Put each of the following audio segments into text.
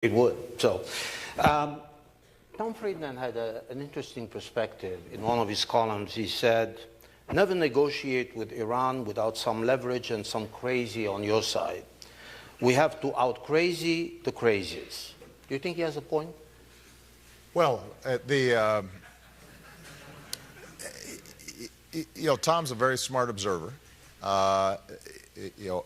It would. So, Tom Friedman had an interesting perspective. In one of his columns, he said, never negotiate with Iran without some leverage and some crazy on your side. We have to out-crazy the crazies. Do you think he has a point? Well, Tom's a very smart observer.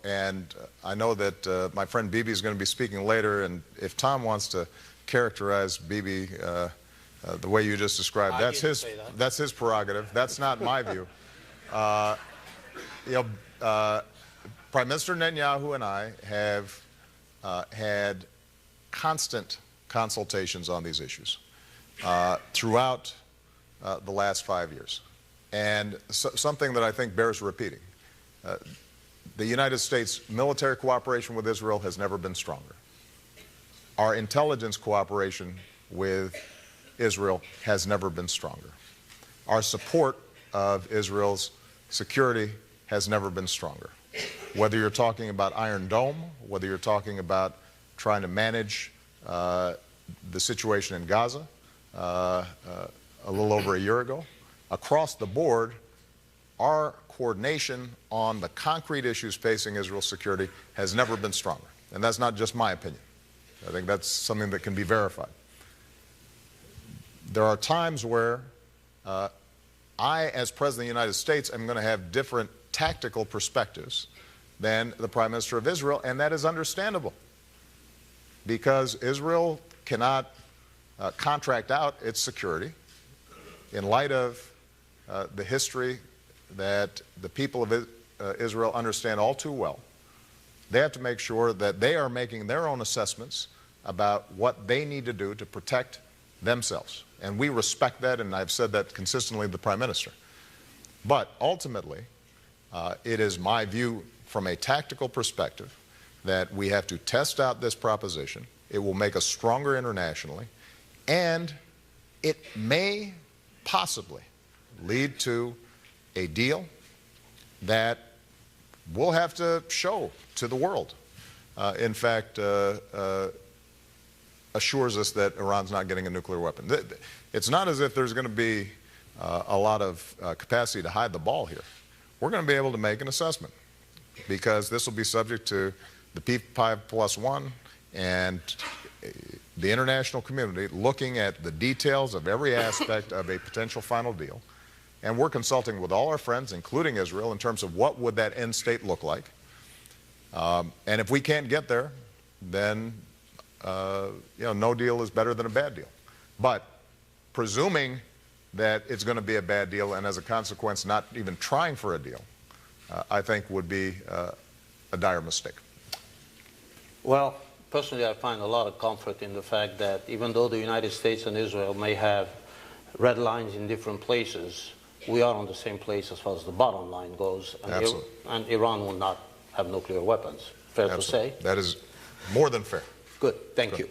And I know that my friend Bibi is going to be speaking later, and if Tom wants to characterize Bibi the way you just described, that's his prerogative. That's not my view. Prime Minister Netanyahu and I have had constant consultations on these issues throughout the last 5 years. And something that I think bears repeating. The United States military cooperation with Israel has never been stronger. Our intelligence cooperation with Israel has never been stronger. Our support of Israel's security has never been stronger. Whether you're talking about Iron Dome, whether you're talking about trying to manage the situation in Gaza a little over a year ago, across the board, our coordination on the concrete issues facing Israel's security has never been stronger. And that's not just my opinion. I think that's something that can be verified. There are times where I, as President of the United States, am going to have different tactical perspectives than the Prime Minister of Israel, and that is understandable. Because Israel cannot contract out its security in light of the history that the people of Israel understand all too well. They have to make sure that they are making their own assessments about what they need to do to protect themselves. And we respect that, and I've said that consistently to the Prime Minister. But ultimately, it is my view from a tactical perspective that we have to test out this proposition. It will make us stronger internationally, and it may possibly lead to a deal that we'll have to show to the world. In fact, assures us that Iran's not getting a nuclear weapon. It's not as if there's going to be a lot of capacity to hide the ball here. We're going to be able to make an assessment because this will be subject to the P5+1 and the international community looking at the details of every aspect of a potential final deal. And we're consulting with all our friends, including Israel, in terms of what would that end state look like. And if we can't get there, then no deal is better than a bad deal. But presuming that it's going to be a bad deal and as a consequence not even trying for a deal, I think would be a dire mistake. Well, personally, I find a lot of comfort in the fact that even though the United States and Israel may have red lines in different places, we are on the same place as far as the bottom line goes. And Iran will not have nuclear weapons. Fair to say? That is more than fair. Good. Thank you.